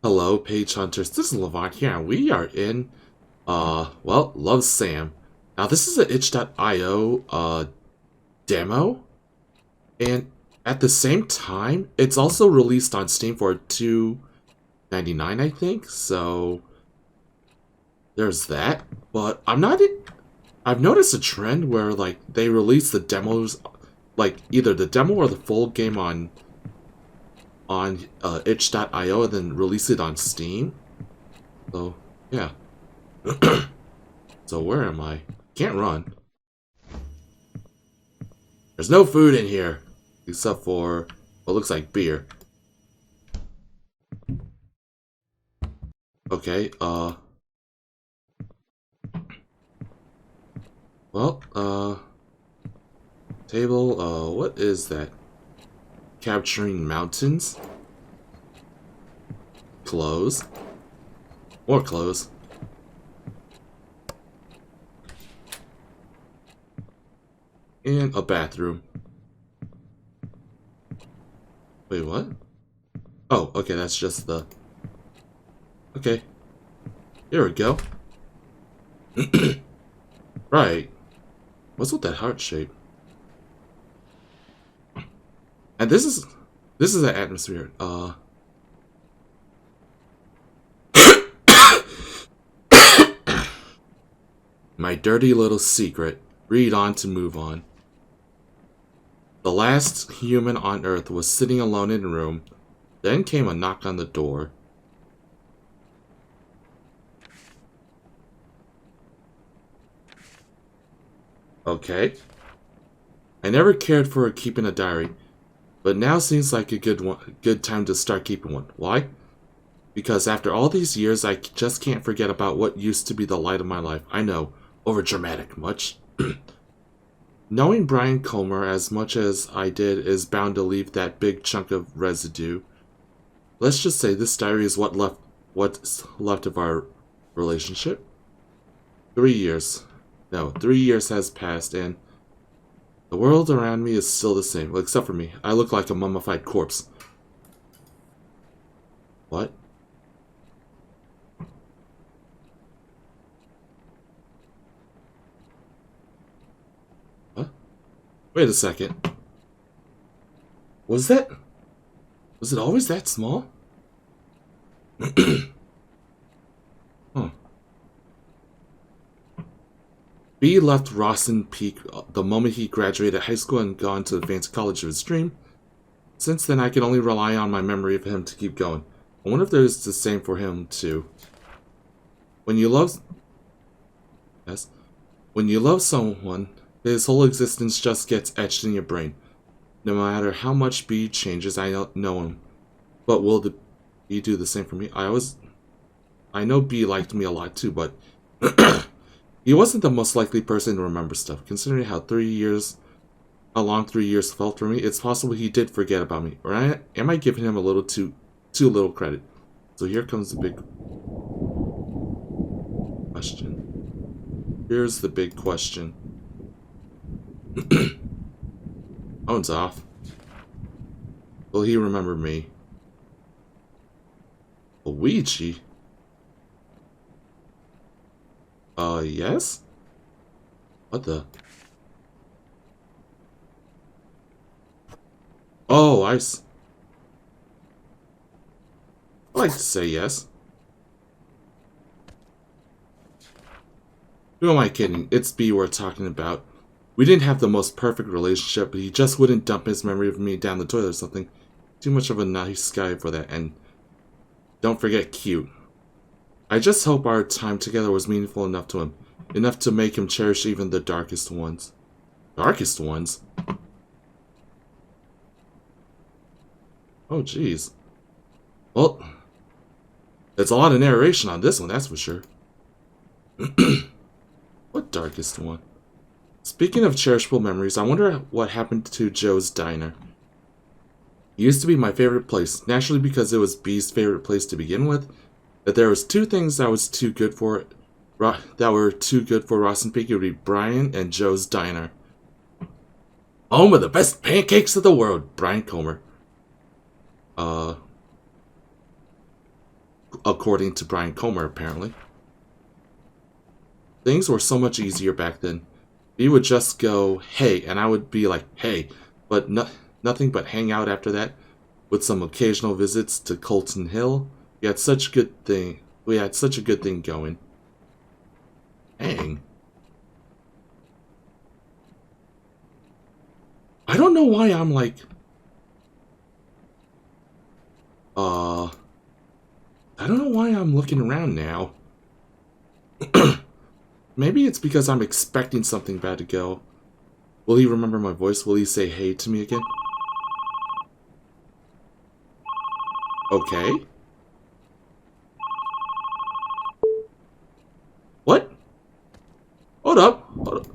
Hello, page hunters. This is Levont here, and we are in, well, Love Sam. Now, this is an itch.io, demo, and at the same time, it's also released on Steam for $2.99, I think, so there's that. But I've noticed a trend where, like, they release the demos, like, either the demo or the full game on itch.io and then release it on Steam. So, yeah. So where am I? Can't run. There's no food in here. Except for what looks like beer. Okay, well, table, what is that? Capturing mountains? Clothes. More clothes. And a bathroom. Wait, what? Oh, okay, that's just the... Okay. Here we go. Right. What's with that heart shape? And this is the atmosphere. My dirty little secret. Read on to move on. The last human on Earth was sitting alone in a room. Then came a knock on the door. Okay. I never cared for keeping a diary, but now seems like a good time to start keeping one. Why? Because after all these years, I just can't forget about what used to be the light of my life. I know, overdramatic much. Knowing Brian Comer as much as I did is bound to leave that big chunk of residue. Let's just say this diary is what's left of our relationship. 3 years. No, 3 years has passed and the world around me is still the same, except for me. I look like a mummified corpse. What? What? Wait a second. Was it always that small? Huh. B left Rosen Peek the moment he graduated high school and gone to the fancy college of his dream. Since then, I can only rely on my memory of him to keep going. I wonder if there's the same for him, too. When you love... Yes? When you love someone, his whole existence just gets etched in your brain. No matter how much B changes, I don't know him. But will B do the same for me? I know B liked me a lot, too, but... He wasn't the most likely person to remember stuff. Considering how long 3 years felt for me, it's possible he did forget about me. Or am I giving him a little too little credit? So here comes the big question. Here's the big question. Phone's off. Will he remember me? Luigi? Yes? What the? Oh, I like to say yes. Who am I kidding? It's B we're talking about. We didn't have the most perfect relationship, but he just wouldn't dump his memory of me down the toilet or something. Too much of a nice guy for that, and don't forget cute. I just hope our time together was meaningful enough to him. Enough to make him cherish even the darkest ones. Darkest ones? Oh, jeez. Well, there's a lot of narration on this one, that's for sure. What darkest one? Speaking of cherishable memories, I wonder what happened to Joe's Diner. It used to be my favorite place, naturally because it was B's favorite place to begin with. If there was two things that were too good for Rosen Peek, it would be Brian and Joe's Diner. Home of the best pancakes of the world, Brian Comer. according to Brian Comer, apparently. Things were so much easier back then. He would just go, hey, and I would be like, hey, but nothing but hang out after that, with some occasional visits to Colton Hill. We had such a good thing. We had such a good thing going. Dang. I don't know why I'm like... I don't know why I'm looking around now. Maybe it's because I'm expecting something bad to go. Will he remember my voice? Will he say hey to me again? Okay. What? Hold up. Hold up.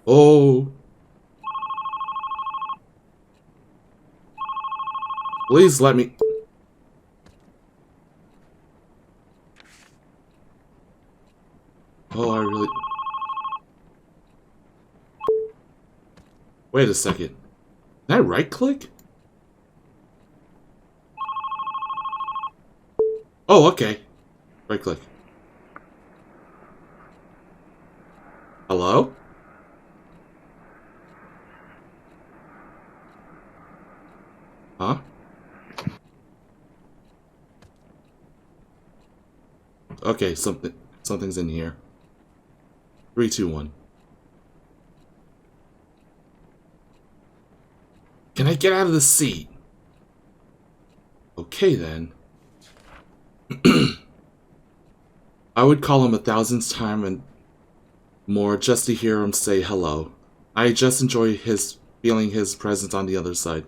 Oh. Please let me... Oh, I really... Wait a second. Can I right-click? Oh, okay. Right-click. Hello? Huh? Okay, something's in here. 3, 2, 1. Can I get out of the seat? Okay, then. I would call him 1,000th time and more just to hear him say hello. I just enjoy feeling his presence on the other side.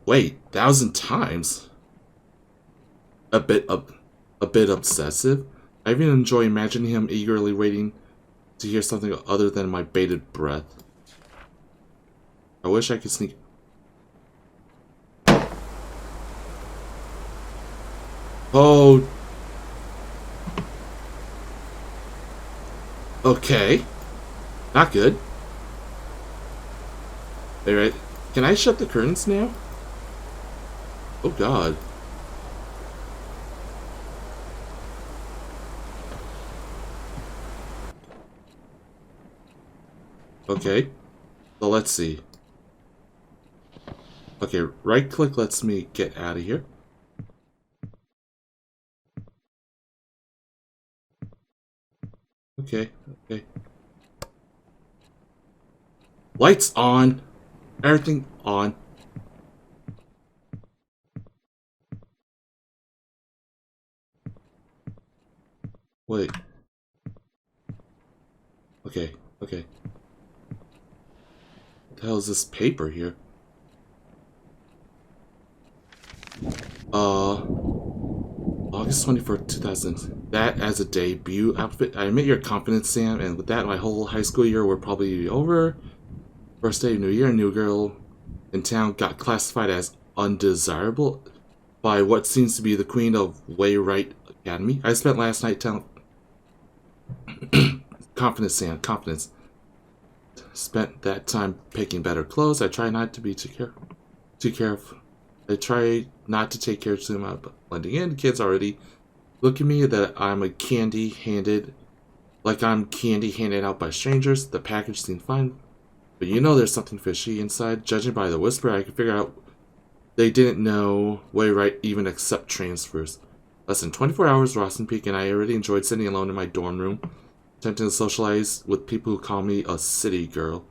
Wait, 1,000 times? A bit obsessive. I even enjoy imagining him eagerly waiting to hear something other than my bated breath. I wish I could sneak... Oh... Okay. Not good. Alright. Can I shut the curtains now? Oh god. Okay. So let's see. Okay, right click lets me get out of here. Okay, okay. Lights on. Everything on. Wait. Okay, okay. What the hell is this paper here? August 24th, 2000. That as a debut outfit. I admit your confidence, Sam, and with that, my whole high school year will probably be over. First day of New Year, new girl in town got classified as undesirable by what seems to be the queen of Wayrite Academy. I spent last night telling... Confidence, Sam, confidence. Spent that time picking better clothes. I try not to be too careful. I try not to take care too much about blending in. Kids already look at me that I'm candy handed out by strangers. The package seemed fine, but you know there's something fishy inside. Judging by the whisper, I could figure out they didn't know Wayrite even accept transfers. Less than 24 hours, Rosen Peek, and I already enjoyed sitting alone in my dorm room, attempting to socialize with people who call me a city girl.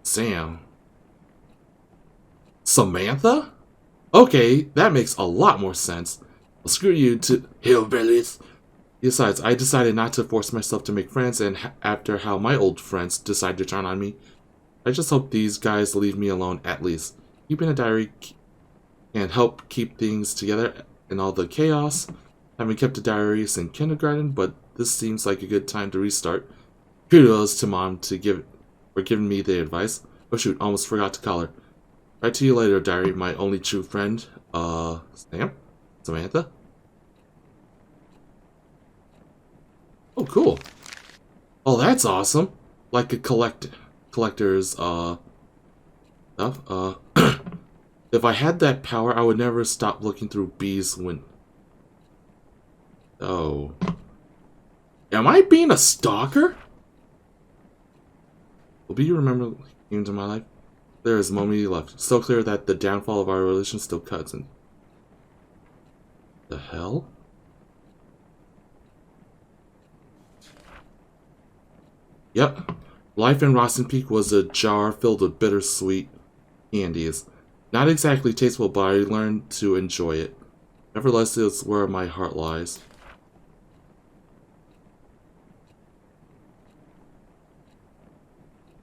Sam. Samantha? Okay, that makes a lot more sense. Well, screw you to hillbillies. Besides, I decided not to force myself to make friends, and after how my old friends decided to turn on me, I just hope these guys leave me alone at least. Keeping a diary can help keep things together in all the chaos. Having kept a diary since kindergarten, but this seems like a good time to restart. Kudos to Mom for giving me the advice. Oh shoot, almost forgot to call her. Write to you later, diary, my only true friend. Sam? Samantha? Oh, cool. Oh, that's awesome. Like a collector's, stuff. If I had that power, I would never stop looking through B's when... Oh. Am I being a stalker? Will B remember came into my life? There is a moment you left. So clear that the downfall of our relation still cuts in. The hell? Yep. Life in Rosen Peek was a jar filled with bittersweet candies. Not exactly tasteful, but I learned to enjoy it. Nevertheless, it's where my heart lies.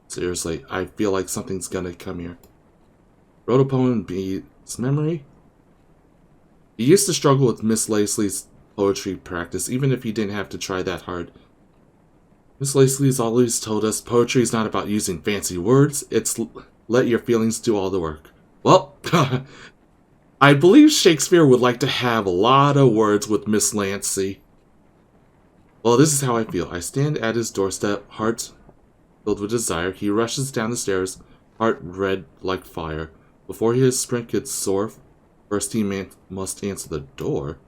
Seriously, I feel like something's gonna come here. Wrote a poem in B's memory? He used to struggle with Miss Lacey's poetry practice, even if he didn't have to try that hard. Miss Lacey's always told us poetry is not about using fancy words, it's let your feelings do all the work. Well, I believe Shakespeare would like to have a lot of words with Miss Lancey. Well, this is how I feel. I stand at his doorstep, heart filled with desire. He rushes down the stairs, heart red like fire. Before his sprint could soar, first he must answer the door.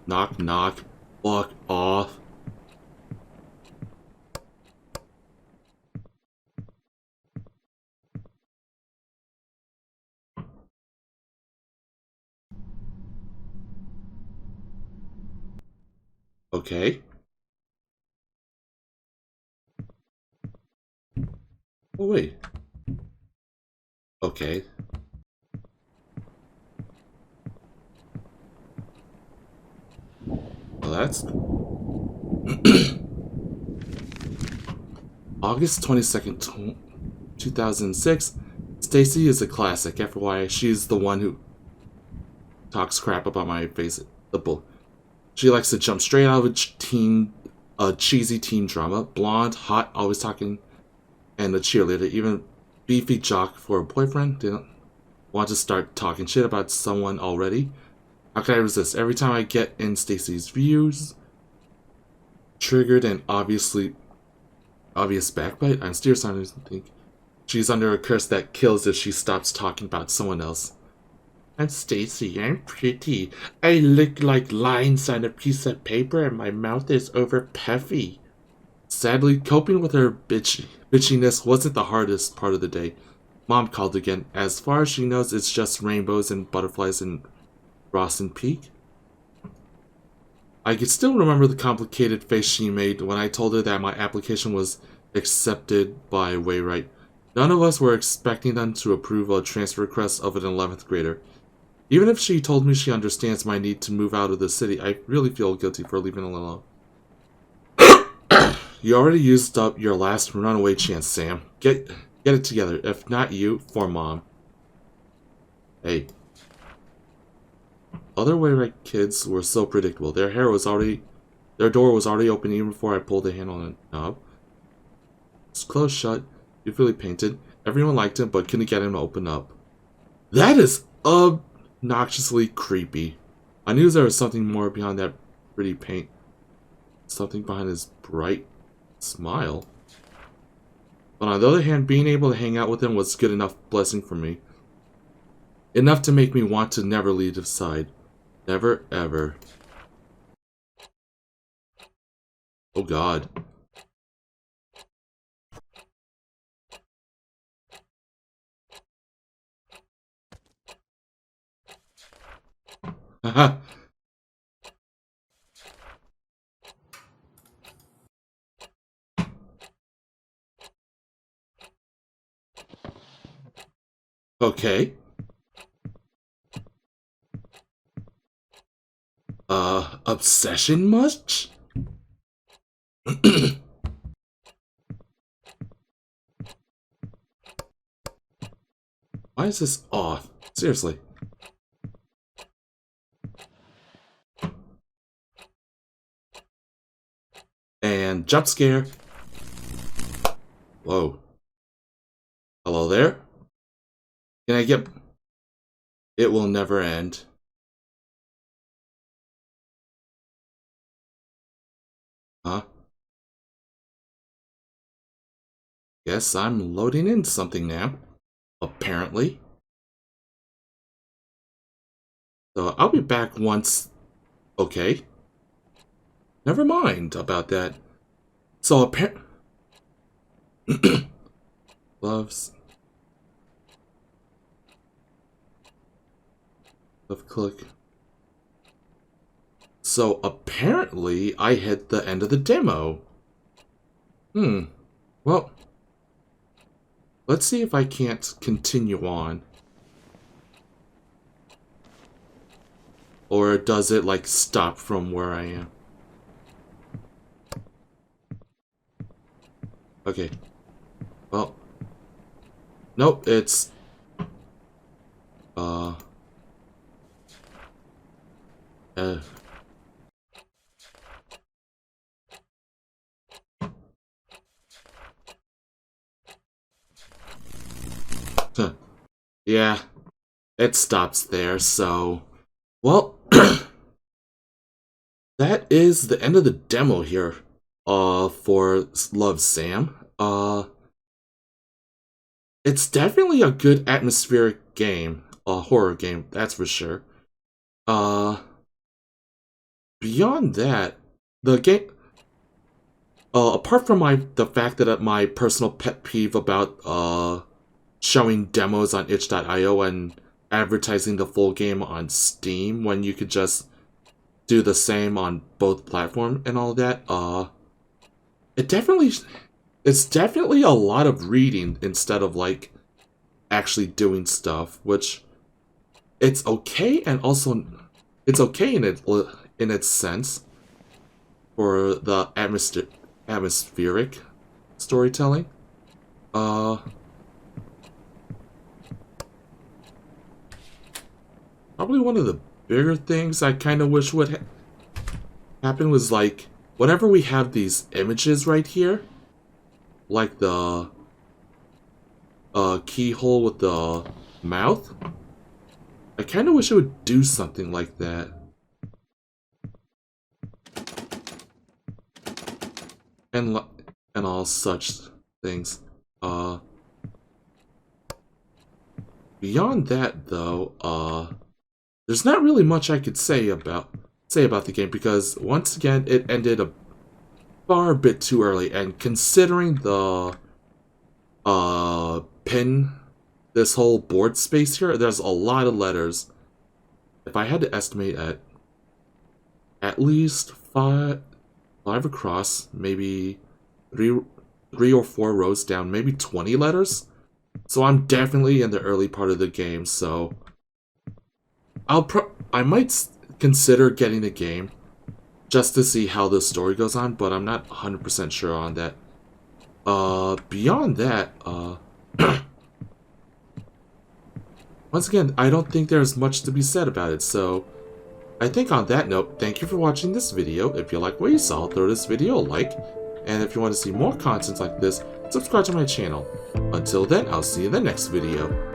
Knock, knock. Fuck off. Okay. Oh, wait. Okay. Well, that's... August 22nd, 2006. Stacy is a classic. FYI, she's the one who talks crap about my face. The bull. She likes to jump straight out of a cheesy teen drama. Blonde, hot, always talking, and a cheerleader. Even beefy jock for a boyfriend. Didn't want to start talking shit about someone already. How can I resist? Every time I get in Stacy's views, triggered and obvious backbite, I'm still starting to think she's under a curse that kills if she stops talking about someone else. I'm Stacy, I'm pretty. I look like lines on a piece of paper and my mouth is over puffy. Sadly, coping with her bitchiness wasn't the hardest part of the day. Mom called again. As far as she knows, it's just rainbows and butterflies in Rosen Peek. I can still remember the complicated face she made when I told her that my application was accepted by Wayrite. None of us were expecting them to approve a transfer request of an 11th grader. Even if she told me she understands my need to move out of the city, I really feel guilty for leaving it alone. You already used up your last runaway chance, Sam. Get it together. If not you, for Mom. Hey. Other Wayrite kids were so predictable. Their door was already open even before I pulled the handle on the knob. It's closed shut, beautifully painted. Everyone liked him, but couldn't get him to open up. That is obnoxiously creepy. I knew there was something more behind that pretty paint. Something behind his bright smile. But on the other hand, being able to hang out with him was good enough blessing for me. Enough to make me want to never leave his side. Never, ever. Oh God. Haha. Okay. Obsession much? Why is this off? Seriously. And jump scare. Whoa. Hello there? Can I get... It will never end. Huh? Guess I'm loading in something now. Apparently. So I'll be back once... Okay. Never mind about that. So apparently... Loves... Left click. So apparently I hit the end of the demo. Well... Let's see if I can't continue on. Or does it, like, stop from where I am? Okay. Well. Nope, it's... Yeah, it stops there, so... Well, that is the end of the demo here, for Love Sam. It's definitely a good atmospheric game, a horror game, that's for sure. Beyond that, the game... apart from the fact that my personal pet peeve about, showing demos on itch.io and advertising the full game on Steam when you could just do the same on both platforms and all that, it's definitely a lot of reading instead of, like, actually doing stuff, which it's okay, and also it's okay in its sense for the atmospheric storytelling. Probably one of the bigger things I kind of wish would happen was, like, whenever we have these images right here, like the keyhole with the mouth, I kind of wish it would do something like that. And all such things. Beyond that, though, there's not really much I could say about the game, because once again it ended a far bit too early, and considering the this whole board space here, there's a lot of letters. If I had to estimate at least five across, maybe three or four rows down, maybe 20 letters. So I'm definitely in the early part of the game, so I might consider getting the game just to see how the story goes on, but I'm not 100% sure on that. Beyond that, once again, I don't think there's much to be said about it, so I think on that note, thank you for watching this video. If you like what you saw, throw this video a like, and if you want to see more content like this, subscribe to my channel. Until then, I'll see you in the next video.